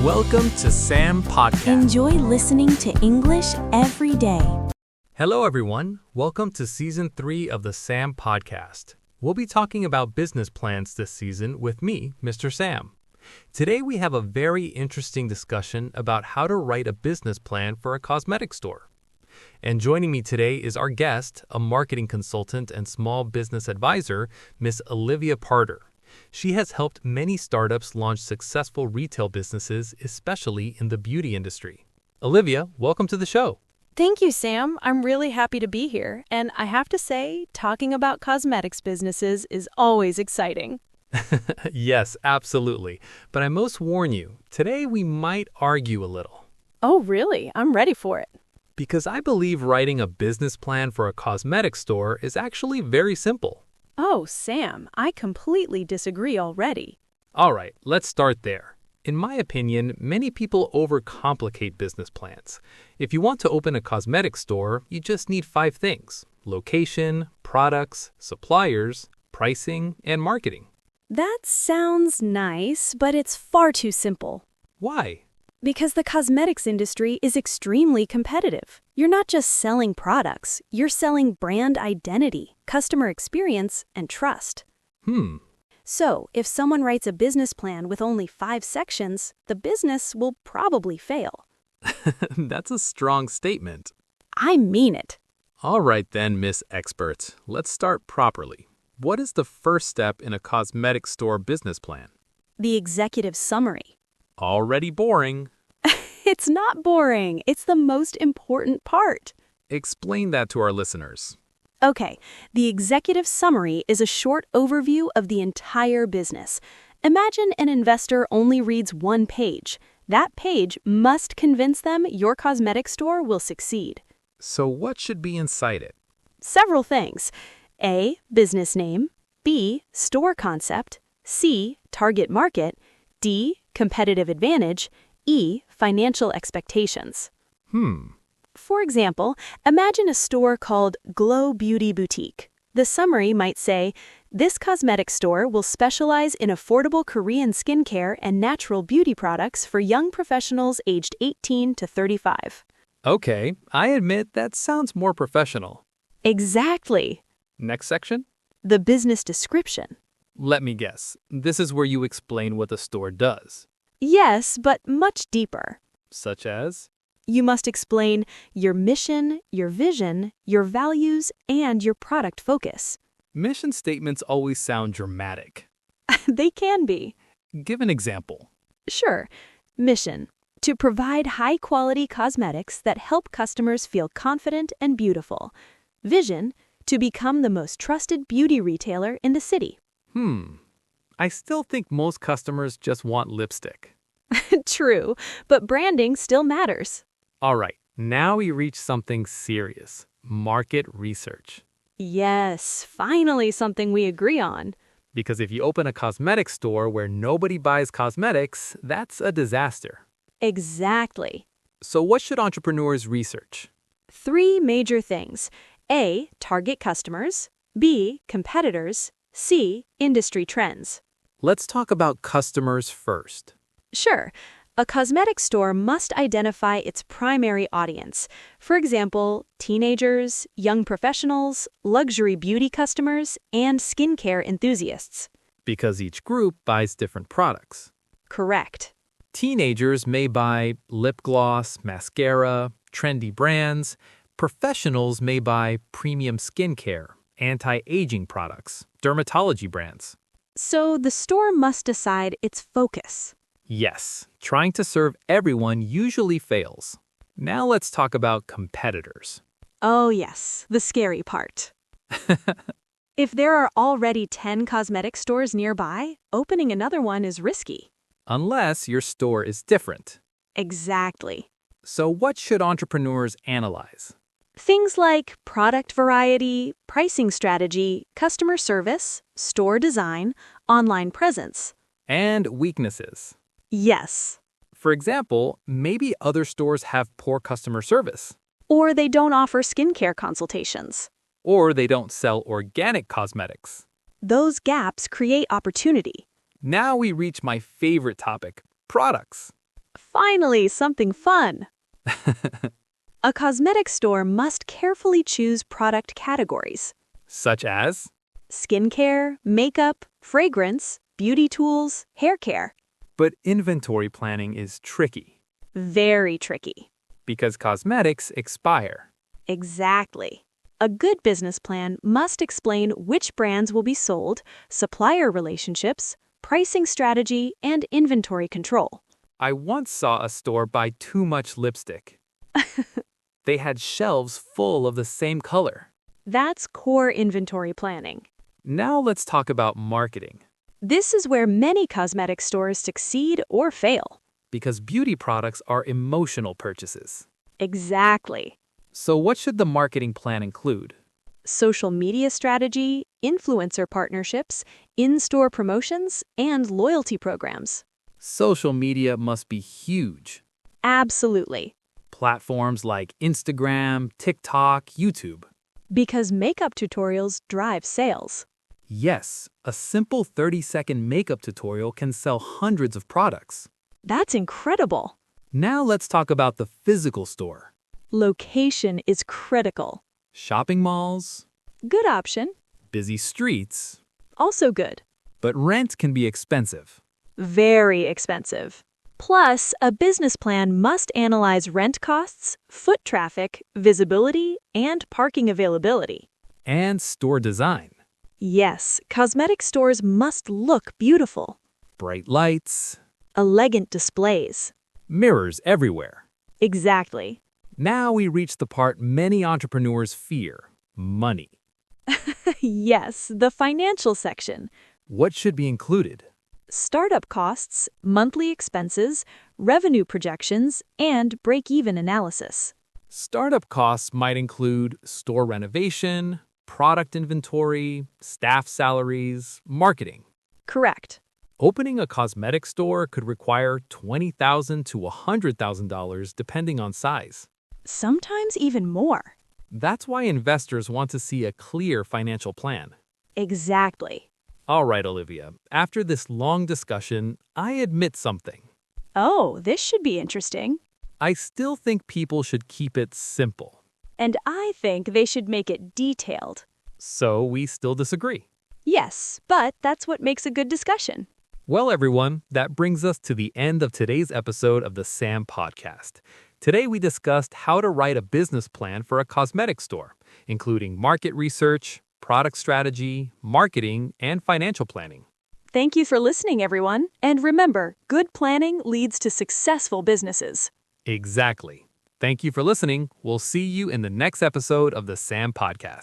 Welcome to Sam Podcast. Enjoy listening to English every day. Hello, everyone. Welcome to Season 3 of the Sam Podcast. We'll be talking about business plans this season with me, Mr. Sam. Today, we have a very interesting discussion about how to write a business plan for a cosmetic store. And joining me today is our guest, a marketing consultant and small business advisor, Miss Olivia Parter. She has helped many startups launch successful retail businesses, especially in the beauty industry. Olivia, welcome to the show. Thank you, Sam. I'm really happy to be here. And I have to say, talking about cosmetics businesses is always exciting. Yes, absolutely. But I must warn you, today we might argue a little. Oh, really? I'm ready for it. Because I believe writing a business plan for a cosmetic store is actually very simple. Oh, Sam, I completely disagree already. All right, let's start there. In my opinion, many people overcomplicate business plans. If you want to open a cosmetic store, you just need 5 things: location, products, suppliers, pricing, and marketing. That sounds nice, but it's far too simple. Why? Because the cosmetics industry is extremely competitive. You're not just selling products, you're selling brand identity, customer experience, and trust. So, if someone writes a business plan with only 5 sections, the business will probably fail. That's a strong statement. I mean it. All right then, Miss Expert. Let's start properly. What is the first step in a cosmetic store business plan? The executive summary. Already boring. It's not boring. It's the most important part. Explain that to our listeners. Okay, the executive summary is a short overview of the entire business. Imagine an investor only reads 1 page. That page must convince them your cosmetic store will succeed. So what should be inside it? Several things. A, business name. B, store concept. C, target market. D, competitive advantage. E, financial expectations. For example, imagine a store called Glow Beauty Boutique. The summary might say, this cosmetic store will specialize in affordable Korean skincare and natural beauty products for young professionals aged 18 to 35. Okay, I admit that sounds more professional. Exactly. Next section? The business description. Let me guess. This is where you explain what the store does. Yes, but much deeper. Such as? You must explain your mission, your vision, your values, and your product focus. Mission statements always sound dramatic. They can be. Give an example. Sure. Mission: to provide high-quality cosmetics that help customers feel confident and beautiful. Vision: to become the most trusted beauty retailer in the city. I still think most customers just want lipstick. True, but branding still matters. All right, now we reach something serious. Market research. Yes, finally something we agree on. Because if you open a cosmetic store where nobody buys cosmetics, that's a disaster. Exactly. So what should entrepreneurs research? 3 major things. A, target customers. B, competitors. C, industry trends. Let's talk about customers first. Sure. A cosmetic store must identify its primary audience. For example, teenagers, young professionals, luxury beauty customers, and skincare enthusiasts. Because each group buys different products. Correct. Teenagers may buy lip gloss, mascara, trendy brands. Professionals may buy premium skincare, anti-aging products, dermatology brands. So the store must decide its focus. Yes, trying to serve everyone usually fails. Now let's talk about competitors. Oh yes, the scary part. If there are already 10 cosmetic stores nearby, opening another one is risky. Unless your store is different. Exactly. So what should entrepreneurs analyze? Things like product variety, pricing strategy, customer service, store design, online presence. And weaknesses. Yes. For example, maybe other stores have poor customer service. Or they don't offer skincare consultations. Or they don't sell organic cosmetics. Those gaps create opportunity. Now we reach my favorite topic, products. Finally, something fun. A cosmetic store must carefully choose product categories. Such as? Skincare, makeup, fragrance, beauty tools, hair care. But inventory planning is tricky Very tricky. because cosmetics expire. Exactly. A good business plan must explain which brands will be sold, supplier relationships, pricing strategy, and inventory control. I once saw a store buy too much lipstick. They had shelves full of the same color. That's core inventory planning. Now let's talk about marketing. This is where many cosmetic stores succeed or fail. Because beauty products are emotional purchases. Exactly. So what should the marketing plan include? Social media strategy, influencer partnerships, in-store promotions, and loyalty programs. Social media must be huge. Absolutely. Platforms like Instagram, TikTok, YouTube. Because makeup tutorials drive sales. Yes, a simple 30-second makeup tutorial can sell hundreds of products. That's incredible. Now let's talk about the physical store. Location is critical. Shopping malls, Good option. busy streets, Also good. but rent can be expensive. Very expensive. Plus, a business plan must analyze rent costs, foot traffic, visibility, and parking availability. And store design. Yes, cosmetic stores must look beautiful. Bright lights, Elegant displays. mirrors everywhere. Exactly. Now we reach the part many entrepreneurs fear: money. Yes, the financial section. What should be included? Startup costs, monthly expenses, revenue projections, and break-even analysis. Startup costs might include store renovation, product inventory, staff salaries, marketing. Correct. Opening a cosmetic store could require $20,000 to $100,000 depending on size. Sometimes even more. That's why investors want to see a clear financial plan. Exactly. All right, Olivia, after this long discussion, I admit something. Oh, this should be interesting. I still think people should keep it simple. And I think they should make it detailed. So we still disagree. Yes, but that's what makes a good discussion. Well, everyone, that brings us to the end of today's episode of the SAM Podcast. Today, we discussed how to write a business plan for a cosmetic store, including market research, product strategy, marketing, and financial planning. Thank you for listening, everyone. And remember, good planning leads to successful businesses. Exactly. Thank you for listening. We'll see you in the next episode of the SAM Podcast.